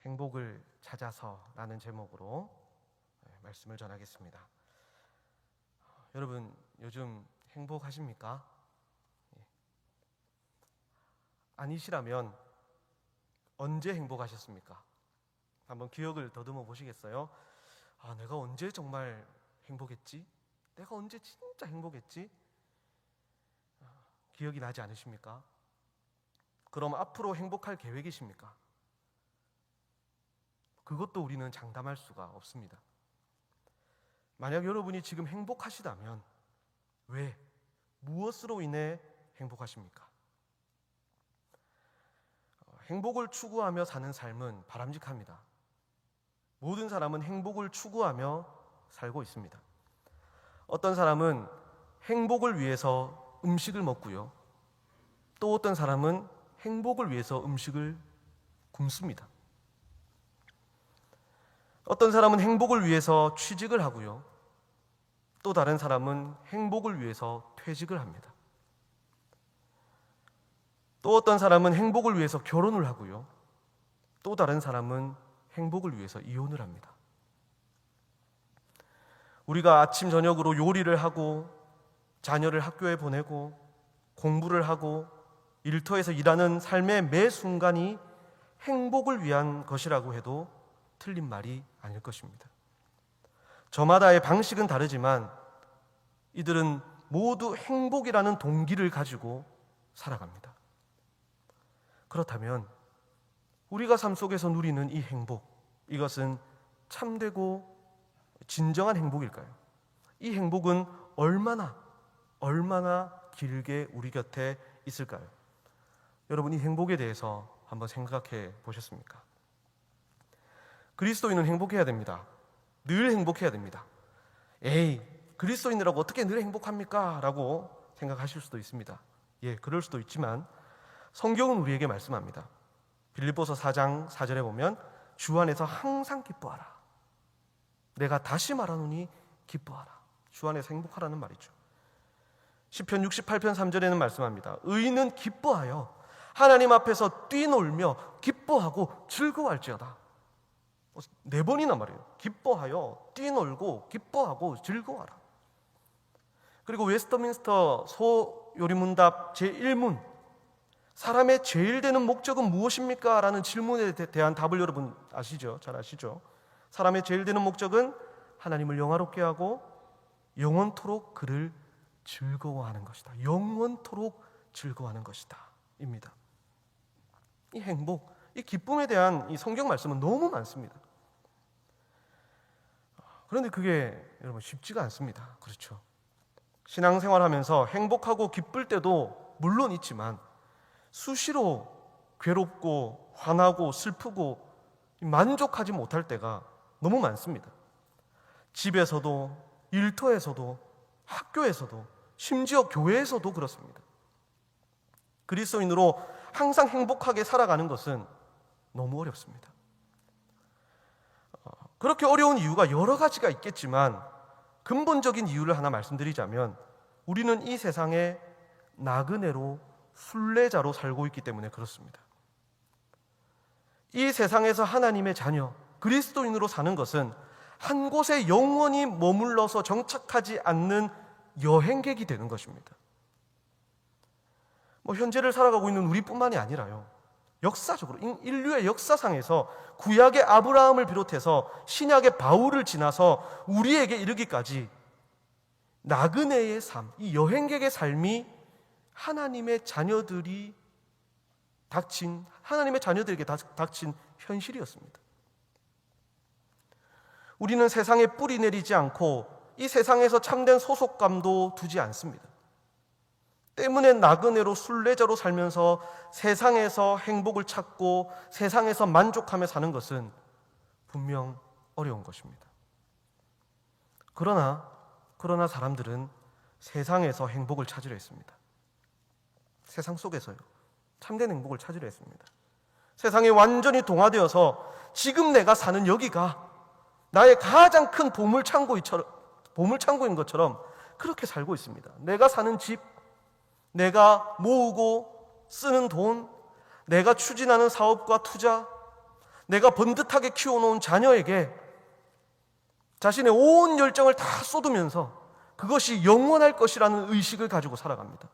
행복을 찾아서라는 제목으로 말씀을 전하겠습니다. 여러분, 요즘 행복하십니까? 아니시라면 언제 행복하셨습니까? 한번 기억을 더듬어 보시겠어요? 내가 언제 정말 행복했지? 내가 언제 진짜 행복했지? 기억이 나지 않으십니까? 그럼 앞으로 행복할 계획이십니까? 그것도 우리는 장담할 수가 없습니다. 만약 여러분이 지금 행복하시다면 왜, 무엇으로 인해 행복하십니까? 행복을 추구하며 사는 삶은 바람직합니다. 모든 사람은 행복을 추구하며 살고 있습니다. 어떤 사람은 행복을 위해서 음식을 먹고요. 또 어떤 사람은 행복을 위해서 음식을 굶습니다. 어떤 사람은 행복을 위해서 취직을 하고요. 또 다른 사람은 행복을 위해서 퇴직을 합니다. 또 어떤 사람은 행복을 위해서 결혼을 하고요. 또 다른 사람은 행복을 위해서 이혼을 합니다. 우리가 아침 저녁으로 요리를 하고 자녀를 학교에 보내고 공부를 하고 일터에서 일하는 삶의 매 순간이 행복을 위한 것이라고 해도 틀린 말이 아닐 것입니다. 저마다의 방식은 다르지만 이들은 모두 행복이라는 동기를 가지고 살아갑니다. 그렇다면 우리가 삶 속에서 누리는 이 행복, 이것은 참되고 진정한 행복일까요? 이 행복은 얼마나 길게 우리 곁에 있을까요? 여러분, 이 행복에 대해서 한번 생각해 보셨습니까? 그리스도인은 행복해야 됩니다. 늘 행복해야 됩니다. 그리스도인이라고 어떻게 늘 행복합니까? 라고 생각하실 수도 있습니다. 그럴 수도 있지만 성경은 우리에게 말씀합니다. 빌립보서 4장 4절에 보면 주 안에서 항상 기뻐하라. 내가 다시 말하노니 기뻐하라. 주 안에서 행복하라는 말이죠. 시편 68편 3절에는 말씀합니다. 의인은 기뻐하여 하나님 앞에서 뛰놀며 기뻐하고 즐거워할지어다. 4번이나 말해요. 기뻐하여 뛰놀고 기뻐하고 즐거워하라. 그리고 웨스터민스터 소요리문답 제1문, 사람의 제일 되는 목적은 무엇입니까? 라는 질문에 대한 답을 여러분 아시죠? 잘 아시죠? 사람의 제일 되는 목적은 하나님을 영화롭게 하고 영원토록 그를 즐거워하는 것이다. 영원토록 즐거워하는 것이다. 입니다. 이 행복, 이 기쁨에 대한 이 성경 말씀은 너무 많습니다. 그런데 그게 여러분 쉽지가 않습니다. 그렇죠? 신앙생활하면서 행복하고 기쁠 때도 물론 있지만 수시로 괴롭고 화나고 슬프고 만족하지 못할 때가 너무 많습니다. 집에서도, 일터에서도, 학교에서도, 심지어 교회에서도 그렇습니다. 그리스도인으로 항상 행복하게 살아가는 것은 너무 어렵습니다. 그렇게 어려운 이유가 여러 가지가 있겠지만 근본적인 이유를 하나 말씀드리자면 우리는 이 세상에 나그네로 순례자로 살고 있기 때문에 그렇습니다. 이 세상에서 하나님의 자녀, 그리스도인으로 사는 것은 한 곳에 영원히 머물러서 정착하지 않는 여행객이 되는 것입니다. 현재를 살아가고 있는 우리뿐만이 아니라요. 역사적으로 인류의 역사상에서 구약의 아브라함을 비롯해서 신약의 바울을 지나서 우리에게 이르기까지 나그네의 삶, 이 여행객의 삶이 하나님의 자녀들에게 닥친 현실이었습니다. 우리는 세상에 뿌리 내리지 않고 이 세상에서 참된 소속감도 두지 않습니다. 때문에 나그네로 순례자로 살면서 세상에서 행복을 찾고 세상에서 만족하며 사는 것은 분명 어려운 것입니다. 그러나 사람들은 세상에서 행복을 찾으려 했습니다. 세상 속에서요. 참된 행복을 찾으려 했습니다. 세상에 완전히 동화되어서 지금 내가 사는 여기가 나의 가장 큰 보물창고인 것처럼 그렇게 살고 있습니다. 내가 사는 집, 내가 모으고 쓰는 돈, 내가 추진하는 사업과 투자, 내가 번듯하게 키워놓은 자녀에게 자신의 온 열정을 다 쏟으면서 그것이 영원할 것이라는 의식을 가지고 살아갑니다.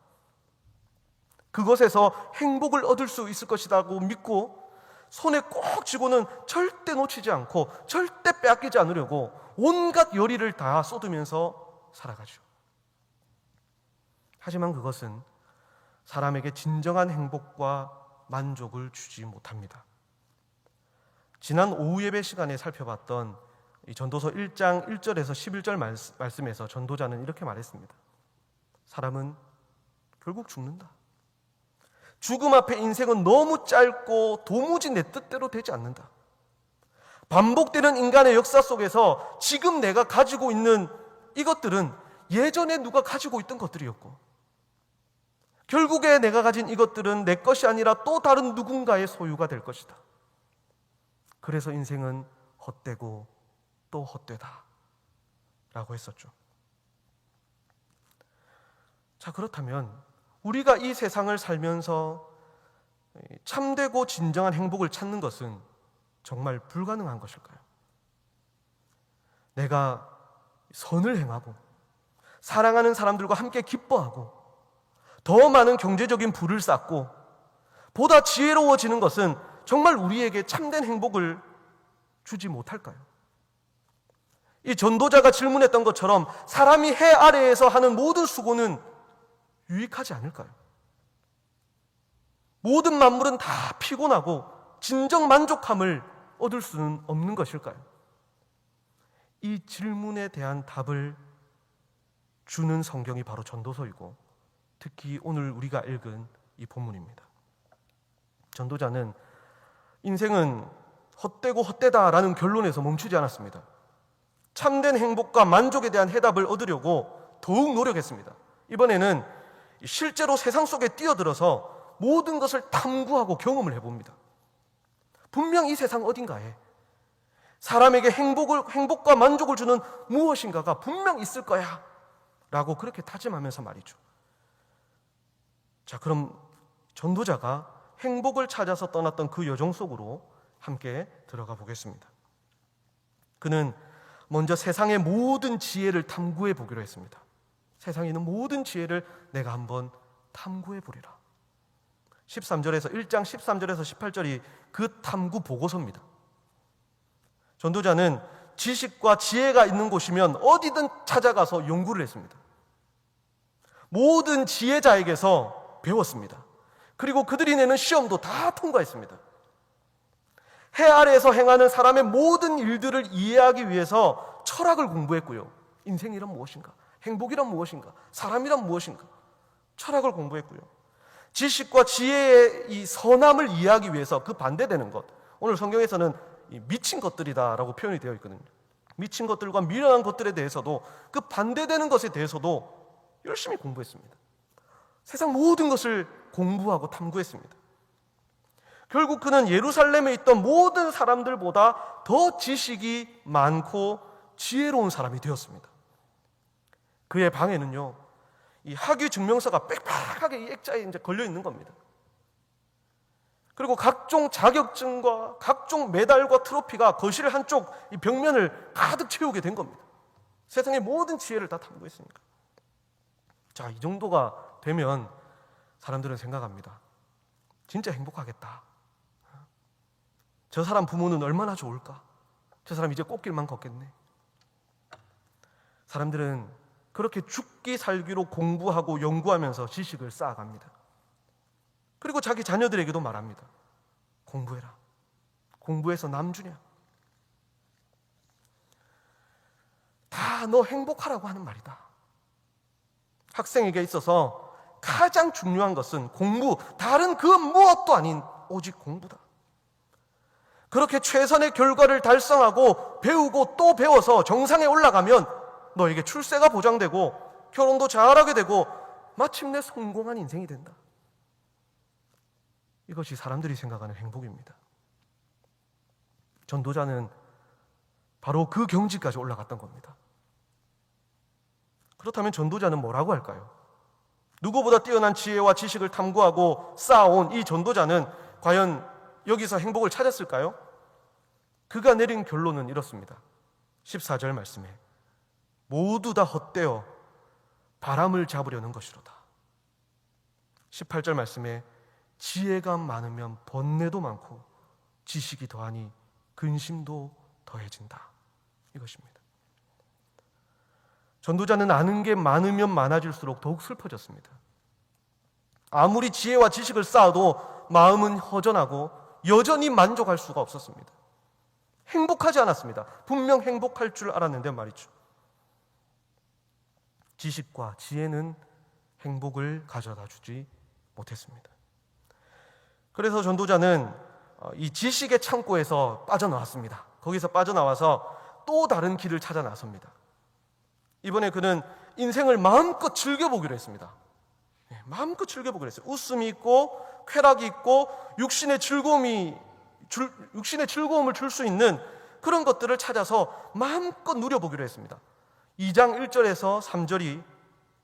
그것에서 행복을 얻을 수 있을 것이라고 믿고 손에 꼭 쥐고는 절대 놓치지 않고 절대 빼앗기지 않으려고 온갖 열의를 다 쏟으면서 살아가죠. 하지만 그것은 사람에게 진정한 행복과 만족을 주지 못합니다. 지난 오후 예배 시간에 살펴봤던 이 전도서 1장 1절에서 11절 말씀에서 전도자는 이렇게 말했습니다. 사람은 결국 죽는다. 죽음 앞에 인생은 너무 짧고 도무지 내 뜻대로 되지 않는다. 반복되는 인간의 역사 속에서 지금 내가 가지고 있는 이것들은 예전에 누가 가지고 있던 것들이었고, 결국에 내가 가진 이것들은 내 것이 아니라 또 다른 누군가의 소유가 될 것이다. 그래서 인생은 헛되고 또 헛되다 라고 했었죠. 자, 그렇다면 우리가 이 세상을 살면서 참되고 진정한 행복을 찾는 것은 정말 불가능한 것일까요? 내가 선을 행하고 사랑하는 사람들과 함께 기뻐하고 더 많은 경제적인 부를 쌓고 보다 지혜로워지는 것은 정말 우리에게 참된 행복을 주지 못할까요? 이 전도자가 질문했던 것처럼 사람이 해 아래에서 하는 모든 수고는 유익하지 않을까요? 모든 만물은 다 피곤하고 진정 만족함을 얻을 수는 없는 것일까요? 이 질문에 대한 답을 주는 성경이 바로 전도서이고 특히 오늘 우리가 읽은 이 본문입니다. 전도자는 인생은 헛되고 헛되다라는 결론에서 멈추지 않았습니다. 참된 행복과 만족에 대한 해답을 얻으려고 더욱 노력했습니다. 이번에는 실제로 세상 속에 뛰어들어서 모든 것을 탐구하고 경험을 해봅니다. 분명 이 세상 어딘가에 사람에게 행복과 만족을 주는 무엇인가가 분명 있을 거야 라고 그렇게 다짐하면서 말이죠. 자, 그럼 전도자가 행복을 찾아서 떠났던 그 여정 속으로 함께 들어가 보겠습니다. 그는 먼저 세상의 모든 지혜를 탐구해 보기로 했습니다. 세상에 있는 모든 지혜를 내가 한번 탐구해 보리라. 13절에서 1장 13절에서 18절이 그 탐구 보고서입니다. 전도자는 지식과 지혜가 있는 곳이면 어디든 찾아가서 연구를 했습니다. 모든 지혜자에게서 배웠습니다. 그리고 그들이 내는 시험도 다 통과했습니다. 해 아래에서 행하는 사람의 모든 일들을 이해하기 위해서 철학을 공부했고요. 인생이란 무엇인가? 행복이란 무엇인가? 사람이란 무엇인가? 철학을 공부했고요. 지식과 지혜의 이 선함을 이해하기 위해서 그 반대되는 것, 오늘 성경에서는 미친 것들이다라고 표현이 되어 있거든요. 미친 것들과 미련한 것들에 대해서도 그 반대되는 것에 대해서도 열심히 공부했습니다. 세상 모든 것을 공부하고 탐구했습니다. 결국 그는 예루살렘에 있던 모든 사람들보다 더 지식이 많고 지혜로운 사람이 되었습니다. 그의 방에는요, 이 학위 증명서가 빽빽하게 이 액자에 이제 걸려 있는 겁니다. 그리고 각종 자격증과 각종 메달과 트로피가 거실 한쪽 이 벽면을 가득 채우게 된 겁니다. 세상의 모든 지혜를 다 탐구했으니까. 자, 이 정도가 되면 사람들은 생각합니다. 진짜 행복하겠다. 저 사람 부모는 얼마나 좋을까? 저 사람 이제 꽃길만 걷겠네. 사람들은 그렇게 죽기 살기로 공부하고 연구하면서 지식을 쌓아갑니다. 그리고 자기 자녀들에게도 말합니다. 공부해라. 공부해서 남 주냐? 다 너 행복하라고 하는 말이다. 학생에게 있어서 가장 중요한 것은 공부, 다른 그 무엇도 아닌 오직 공부다. 그렇게 최선의 결과를 달성하고 배우고 또 배워서 정상에 올라가면 너에게 출세가 보장되고 결혼도 잘하게 되고 마침내 성공한 인생이 된다. 이것이 사람들이 생각하는 행복입니다. 전도자는 바로 그 경지까지 올라갔던 겁니다. 그렇다면 전도자는 뭐라고 할까요? 누구보다 뛰어난 지혜와 지식을 탐구하고 쌓아온 이 전도자는 과연 여기서 행복을 찾았을까요? 그가 내린 결론은 이렇습니다. 14절 말씀에 모두 다 헛되어 바람을 잡으려는 것이로다. 18절 말씀에 지혜가 많으면 번뇌도 많고 지식이 더하니 근심도 더해진다. 이것입니다. 전도자는 아는 게 많으면 많아질수록 더욱 슬퍼졌습니다. 아무리 지혜와 지식을 쌓아도 마음은 허전하고 여전히 만족할 수가 없었습니다. 행복하지 않았습니다. 분명 행복할 줄 알았는데 말이죠. 지식과 지혜는 행복을 가져다 주지 못했습니다. 그래서 전도자는 이 지식의 창고에서 빠져나왔습니다. 거기서 빠져나와서 또 다른 길을 찾아 나섭니다. 이번에 그는 인생을 마음껏 즐겨보기로 했습니다. 마음껏 즐겨보기로 했어요. 웃음이 있고 쾌락이 있고 육신의 즐거움을 줄 수 있는 그런 것들을 찾아서 마음껏 누려보기로 했습니다. 2장 1절에서 3절이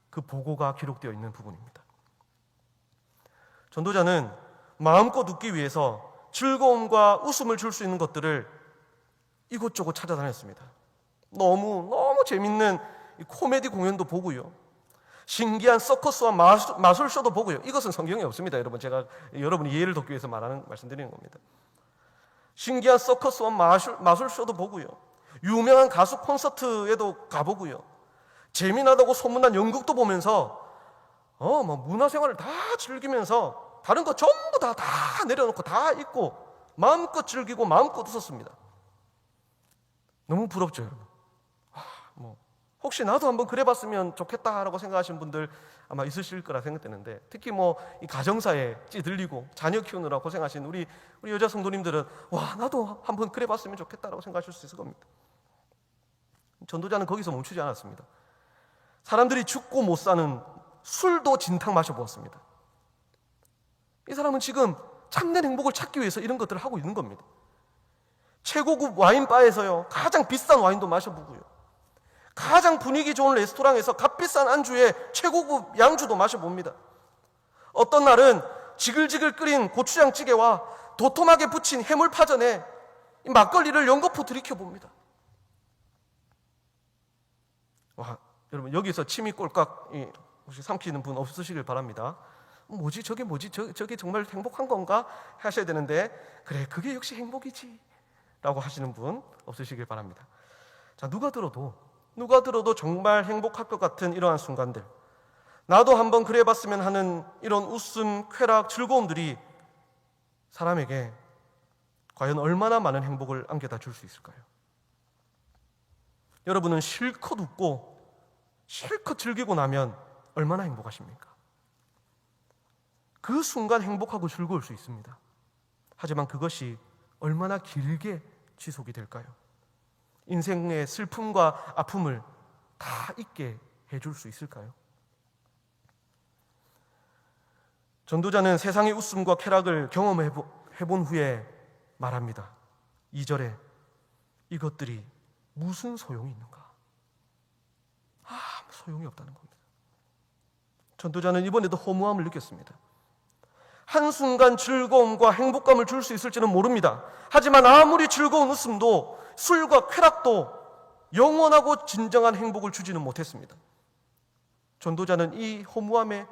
그 보고가 기록되어 있는 부분입니다. 전도자는 마음껏 웃기 위해서 즐거움과 웃음을 줄 수 있는 것들을 이곳저곳 찾아다녔습니다. 너무 재밌는 코미디 공연도 보고요. 신기한 서커스와 마술쇼도 보고요. 이것은 성경에 없습니다. 여러분, 제가 여러분이 이해를 돕기 위해서 말씀드리는 겁니다. 신기한 서커스와 마술쇼도 보고요. 유명한 가수 콘서트에도 가보고요. 재미나다고 소문난 연극도 보면서 문화생활을 다 즐기면서 다른 거 전부 다 내려놓고 다 잊고 마음껏 즐기고 마음껏 웃었습니다. 너무 부럽죠, 여러분. 혹시 나도 한번 그래봤으면 좋겠다라고 생각하시는 분들 아마 있으실 거라 생각되는데, 특히 이 가정사에 찌들리고 자녀 키우느라 고생하신 우리 여자 성도님들은 나도 한번 그래봤으면 좋겠다라고 생각하실 수 있을 겁니다. 전도자는 거기서 멈추지 않았습니다. 사람들이 죽고 못 사는 술도 진탕 마셔보았습니다. 이 사람은 지금 참된 행복을 찾기 위해서 이런 것들을 하고 있는 겁니다. 최고급 와인바에서요, 가장 비싼 와인도 마셔보고요, 가장 분위기 좋은 레스토랑에서 값비싼 안주에 최고급 양주도 마셔봅니다. 어떤 날은 지글지글 끓인 고추장찌개와 도톰하게 부친 해물파전에 막걸리를 연거푸 들이켜봅니다. 여러분, 여기서 침이 꼴깍 혹시 삼키는 분 없으시길 바랍니다. 저게 정말 행복한 건가 하셔야 되는데, 그래, 그게 역시 행복이지 라고 하시는 분 없으시길 바랍니다. 자, 누가 들어도 정말 행복할 것 같은 이러한 순간들, 나도 한번 그래봤으면 하는 이런 웃음, 쾌락, 즐거움들이 사람에게 과연 얼마나 많은 행복을 안겨다 줄 수 있을까요? 여러분은 실컷 웃고 실컷 즐기고 나면 얼마나 행복하십니까? 그 순간 행복하고 즐거울 수 있습니다. 하지만 그것이 얼마나 길게 지속이 될까요? 인생의 슬픔과 아픔을 다 잊게 해줄 수 있을까요? 전도자는 세상의 웃음과 쾌락을 경험해본 후에 말합니다. 2절에 이것들이 무슨 소용이 있는가? 아무 소용이 없다는 겁니다. 전도자는 이번에도 허무함을 느꼈습니다. 한순간 즐거움과 행복감을 줄 수 있을지는 모릅니다. 하지만 아무리 즐거운 웃음도 술과 쾌락도 영원하고 진정한 행복을 주지는 못했습니다. 전도자는 이 허무함에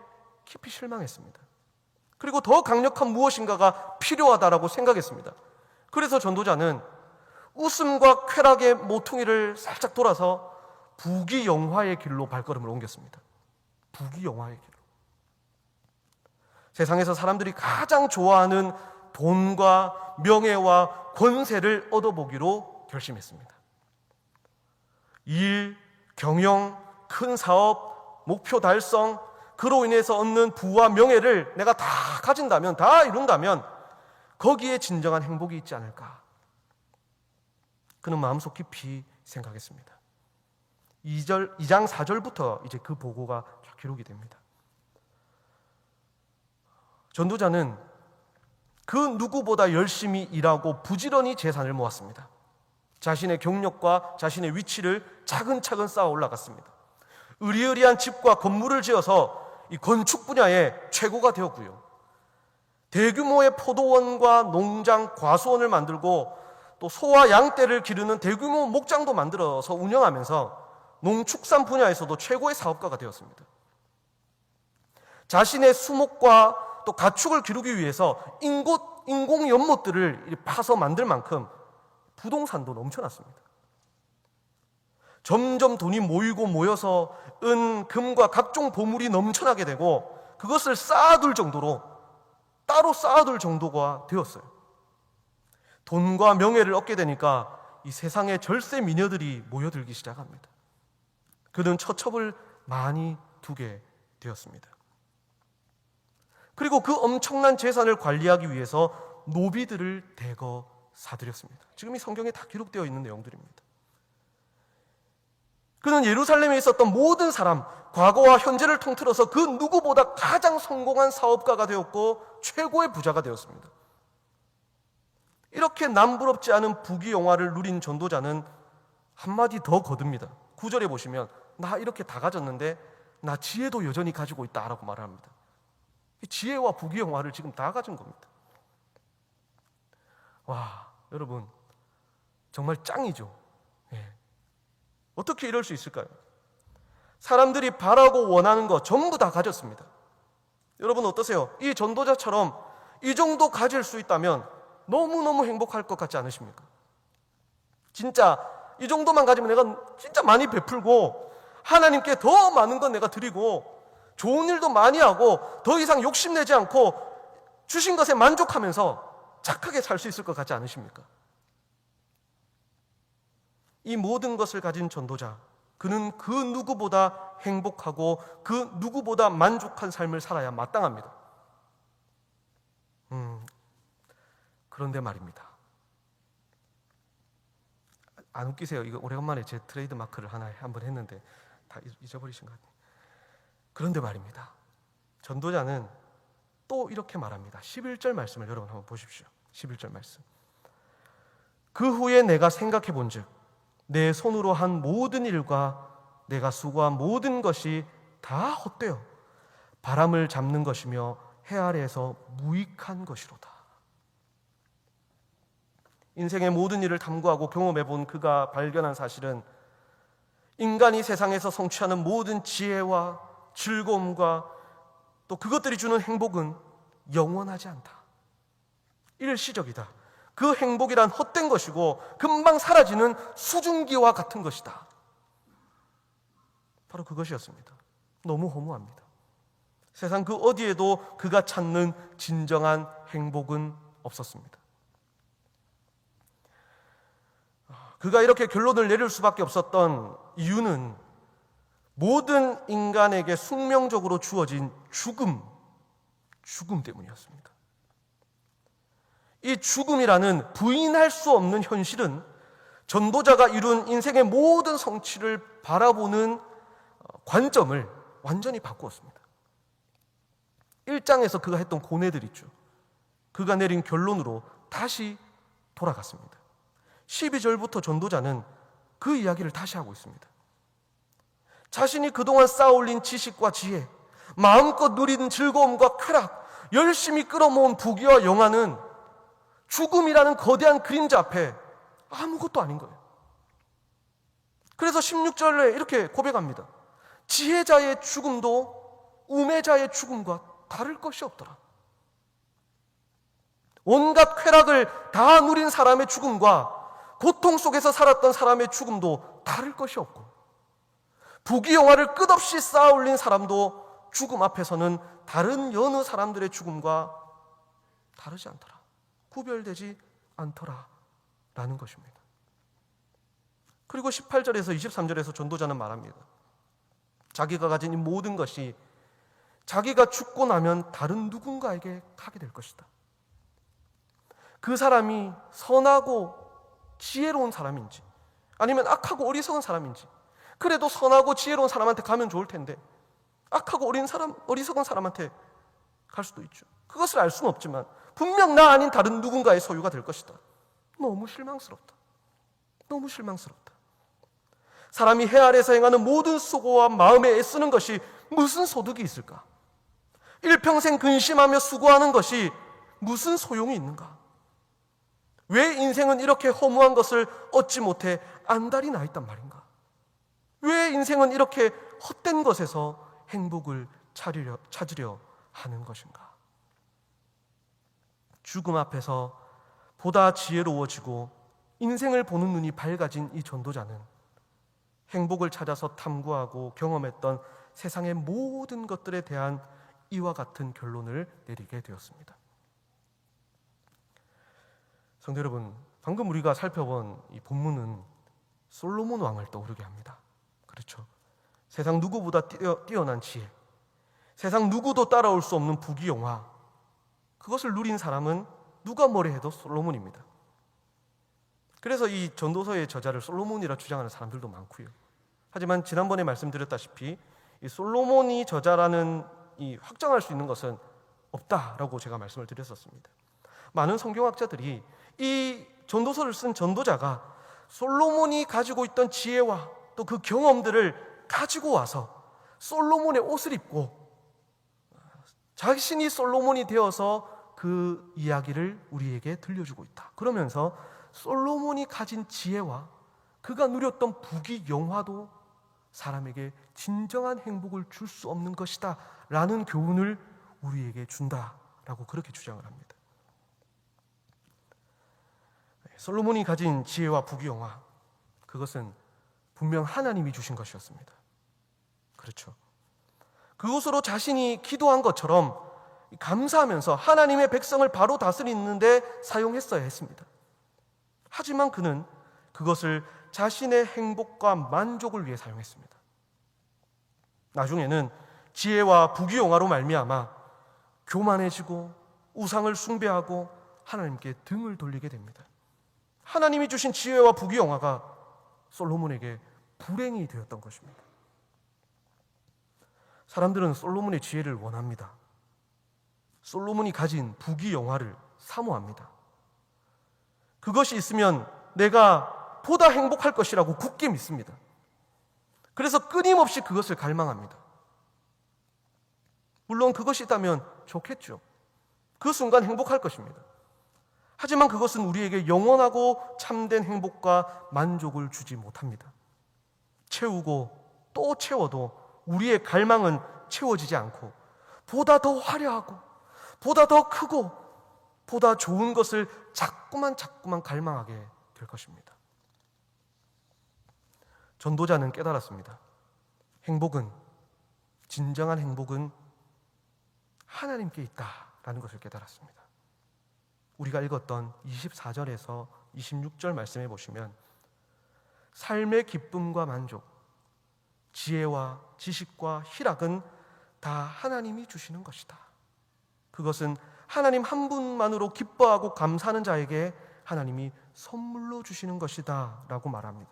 깊이 실망했습니다. 그리고 더 강력한 무엇인가가 필요하다라고 생각했습니다. 그래서 전도자는 웃음과 쾌락의 모퉁이를 살짝 돌아서 부귀영화의 길로 발걸음을 옮겼습니다. 부귀영화의 길로. 세상에서 사람들이 가장 좋아하는 돈과 명예와 권세를 얻어보기로 결심했습니다. 일, 경영, 큰 사업, 목표 달성, 그로 인해서 얻는 부와 명예를 내가 다 가진다면, 다 이룬다면 거기에 진정한 행복이 있지 않을까. 그는 마음속 깊이 생각했습니다. 2장 4절부터 이제 그 보고가 기록이 됩니다. 전도자는 그 누구보다 열심히 일하고 부지런히 재산을 모았습니다. 자신의 경력과 자신의 위치를 차근차근 쌓아 올라갔습니다. 으리으리한 집과 건물을 지어서 이 건축 분야의 최고가 되었고요. 대규모의 포도원과 농장, 과수원을 만들고 또 소와 양떼를 기르는 대규모 목장도 만들어서 운영하면서 농축산 분야에서도 최고의 사업가가 되었습니다. 자신의 수목과 또 가축을 기르기 위해서 인공 연못들을 파서 만들 만큼 부동산도 넘쳐났습니다. 점점 돈이 모이고 모여서 은, 금과 각종 보물이 넘쳐나게 되고 그것을 쌓아둘 정도로 따로 쌓아둘 정도가 되었어요. 돈과 명예를 얻게 되니까 이 세상에 절세 미녀들이 모여들기 시작합니다. 그는 처첩을 많이 두게 되었습니다. 그리고 그 엄청난 재산을 관리하기 위해서 노비들을 대거 사들였습니다. 지금 이 성경에 다 기록되어 있는 내용들입니다. 그는 예루살렘에 있었던 모든 사람, 과거와 현재를 통틀어서 그 누구보다 가장 성공한 사업가가 되었고 최고의 부자가 되었습니다. 이렇게 남부럽지 않은 부귀영화를 누린 전도자는 한마디 더 거듭니다. 9절에 보시면 나 이렇게 다 가졌는데 나 지혜도 여전히 가지고 있다라고 말을 합니다. 지혜와 부귀영화를 지금 다 가진 겁니다. 와, 여러분 정말 짱이죠. 예. 어떻게 이럴 수 있을까요? 사람들이 바라고 원하는 거 전부 다 가졌습니다. 여러분 어떠세요? 이 전도자처럼 이 정도 가질 수 있다면 너무너무 행복할 것 같지 않으십니까? 진짜 이 정도만 가지면 내가 진짜 많이 베풀고 하나님께 더 많은 건 내가 드리고 좋은 일도 많이 하고 더 이상 욕심내지 않고 주신 것에 만족하면서 착하게 살 수 있을 것 같지 않으십니까? 이 모든 것을 가진 전도자, 그는 그 누구보다 행복하고 그 누구보다 만족한 삶을 살아야 마땅합니다. 그런데 말입니다. 안 웃기세요? 이거 오래간만에 제 트레이드 마크를 하나 한번 했는데 다 잊어버리신 것 같아요. 그런데 말입니다. 전도자는 또 이렇게 말합니다. 11절 말씀을 여러분 한번 보십시오. 11절 말씀. 그 후에 내가 생각해 본즉 내 손으로 한 모든 일과 내가 수고한 모든 것이 다 헛되어 바람을 잡는 것이며 해 아래에서 무익한 것이로다. 인생의 모든 일을 탐구하고 경험해 본 그가 발견한 사실은 인간이 세상에서 성취하는 모든 지혜와 즐거움과 또 그것들이 주는 행복은 영원하지 않다. 일시적이다. 그 행복이란 헛된 것이고 금방 사라지는 수증기와 같은 것이다. 바로 그것이었습니다. 너무 허무합니다. 세상 그 어디에도 그가 찾는 진정한 행복은 없었습니다. 그가 이렇게 결론을 내릴 수밖에 없었던 이유는 모든 인간에게 숙명적으로 주어진 죽음 때문이었습니다. 이 죽음이라는 부인할 수 없는 현실은 전도자가 이룬 인생의 모든 성취를 바라보는 관점을 완전히 바꾸었습니다. 1장에서 그가 했던 고뇌들 있죠. 그가 내린 결론으로 다시 돌아갔습니다. 12절부터 전도자는 그 이야기를 다시 하고 있습니다. 자신이 그동안 쌓아올린 지식과 지혜, 마음껏 누린 즐거움과 쾌락, 열심히 끌어모은 부귀와 영화는 죽음이라는 거대한 그림자 앞에 아무것도 아닌 거예요. 그래서 16절에 이렇게 고백합니다. 지혜자의 죽음도 우매자의 죽음과 다를 것이 없더라. 온갖 쾌락을 다 누린 사람의 죽음과 고통 속에서 살았던 사람의 죽음도 다를 것이 없고 부귀영화를 끝없이 쌓아올린 사람도 죽음 앞에서는 다른 여느 사람들의 죽음과 다르지 않더라. 구별되지 않더라 라는 것입니다. 그리고 18절에서 23절에서 전도자는 말합니다. 자기가 가진 이 모든 것이 자기가 죽고 나면 다른 누군가에게 가게 될 것이다. 그 사람이 선하고 지혜로운 사람인지 아니면 악하고 어리석은 사람인지, 그래도 선하고 지혜로운 사람한테 가면 좋을 텐데 악하고 어리석은 사람한테 갈 수도 있죠. 그것을 알 수는 없지만 분명 나 아닌 다른 누군가의 소유가 될 것이다. 너무 실망스럽다. 너무 실망스럽다. 사람이 해 아래서 행하는 모든 수고와 마음에 애쓰는 것이 무슨 소득이 있을까? 일평생 근심하며 수고하는 것이 무슨 소용이 있는가? 왜 인생은 이렇게 허무한 것을 얻지 못해 안달이 나 있단 말인가? 왜 인생은 이렇게 헛된 것에서 행복을 찾으려 하는 것인가? 죽음 앞에서 보다 지혜로워지고 인생을 보는 눈이 밝아진 이 전도자는 행복을 찾아서 탐구하고 경험했던 세상의 모든 것들에 대한 이와 같은 결론을 내리게 되었습니다. 성도 여러분, 방금 우리가 살펴본 이 본문은 솔로몬 왕을 떠오르게 합니다. 그렇죠? 세상 누구보다 뛰어난 지혜, 세상 누구도 따라올 수 없는 부귀영화, 그것을 누린 사람은 누가 뭐래 해도 솔로몬입니다. 그래서 이 전도서의 저자를 솔로몬이라 주장하는 사람들도 많고요. 하지만 지난번에 말씀드렸다시피 이 솔로몬이 저자라는 이 확정할 수 있는 것은 없다라고 제가 말씀을 드렸었습니다. 많은 성경학자들이 이 전도서를 쓴 전도자가 솔로몬이 가지고 있던 지혜와 또 그 경험들을 가지고 와서 솔로몬의 옷을 입고 자신이 솔로몬이 되어서 그 이야기를 우리에게 들려주고 있다. 그러면서 솔로몬이 가진 지혜와 그가 누렸던 부귀영화도 사람에게 진정한 행복을 줄 수 없는 것이다 라는 교훈을 우리에게 준다라고 그렇게 주장을 합니다. 솔로몬이 가진 지혜와 부귀영화, 그것은 분명 하나님이 주신 것이었습니다. 그렇죠. 그것으로 자신이 기도한 것처럼 감사하면서 하나님의 백성을 바로 다스리는데 사용했어야 했습니다. 하지만 그는 그것을 자신의 행복과 만족을 위해 사용했습니다. 나중에는 지혜와 부귀영화로 말미암아 교만해지고 우상을 숭배하고 하나님께 등을 돌리게 됩니다. 하나님이 주신 지혜와 부귀영화가 솔로몬에게 불행이 되었던 것입니다. 사람들은 솔로몬의 지혜를 원합니다. 솔로몬이 가진 부귀영화를 사모합니다. 그것이 있으면 내가 보다 행복할 것이라고 굳게 믿습니다. 그래서 끊임없이 그것을 갈망합니다. 물론 그것이 있다면 좋겠죠. 그 순간 행복할 것입니다. 하지만 그것은 우리에게 영원하고 참된 행복과 만족을 주지 못합니다. 채우고 또 채워도 우리의 갈망은 채워지지 않고 보다 더 화려하고 보다 더 크고 보다 좋은 것을 자꾸만 갈망하게 될 것입니다. 전도자는 깨달았습니다. 진정한 행복은 하나님께 있다라는 것을 깨달았습니다. 우리가 읽었던 24절에서 26절 말씀해 보시면 삶의 기쁨과 만족, 지혜와 지식과 희락은 다 하나님이 주시는 것이다. 그것은 하나님 한 분만으로 기뻐하고 감사하는 자에게 하나님이 선물로 주시는 것이다 라고 말합니다.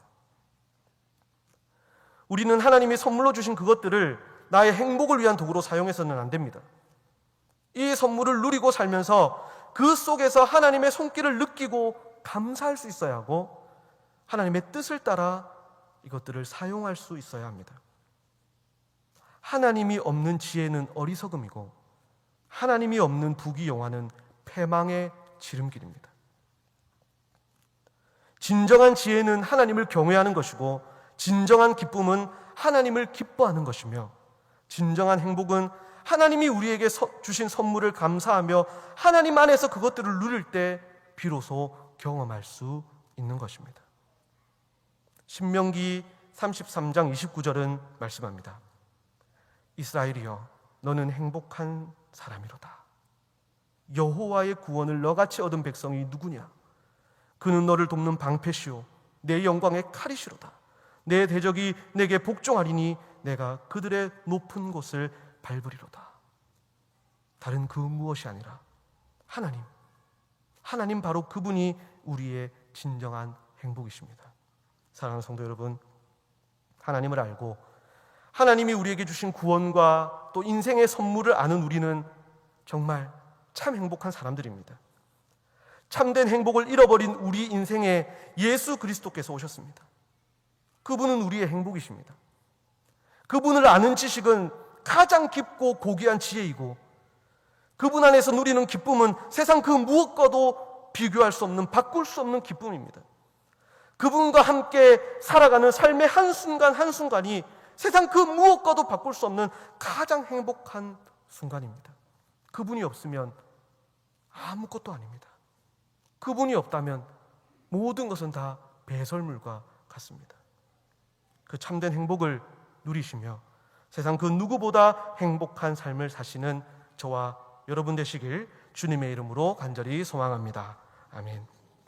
우리는 하나님이 선물로 주신 그것들을 나의 행복을 위한 도구로 사용해서는 안 됩니다. 이 선물을 누리고 살면서 그 속에서 하나님의 손길을 느끼고 감사할 수 있어야 하고 하나님의 뜻을 따라 이것들을 사용할 수 있어야 합니다. 하나님이 없는 지혜는 어리석음이고 하나님이 없는 부귀영화는 패망의 지름길입니다. 진정한 지혜는 하나님을 경외하는 것이고 진정한 기쁨은 하나님을 기뻐하는 것이며 진정한 행복은 하나님이 우리에게 주신 선물을 감사하며 하나님 안에서 그것들을 누릴 때 비로소 경험할 수 있는 것입니다. 신명기 33장 29절은 말씀합니다. 이스라엘이여 너는 행복한 사람이로다. 여호와의 구원을 너같이 얻은 백성이 누구냐? 그는 너를 돕는 방패시오 내 영광의 칼이시로다. 내 대적이 내게 복종하리니 내가 그들의 높은 곳을 밟으리로다. 다른 그 무엇이 아니라 하나님 바로 그분이 우리의 진정한 행복이십니다. 사랑하는 성도 여러분, 하나님을 알고 하나님이 우리에게 주신 구원과 또 인생의 선물을 아는 우리는 정말 참 행복한 사람들입니다. 참된 행복을 잃어버린 우리 인생에 예수 그리스도께서 오셨습니다. 그분은 우리의 행복이십니다. 그분을 아는 지식은 가장 깊고 고귀한 지혜이고 그분 안에서 누리는 기쁨은 세상 그 무엇과도 비교할 수 없는, 바꿀 수 없는 기쁨입니다. 그분과 함께 살아가는 삶의 한순간 한순간이 세상 그 무엇과도 바꿀 수 없는 가장 행복한 순간입니다. 그분이 없으면 아무것도 아닙니다. 그분이 없다면 모든 것은 다 배설물과 같습니다. 그 참된 행복을 누리시며 세상 그 누구보다 행복한 삶을 사시는 저와 여러분 되시길 주님의 이름으로 간절히 소망합니다. 아멘.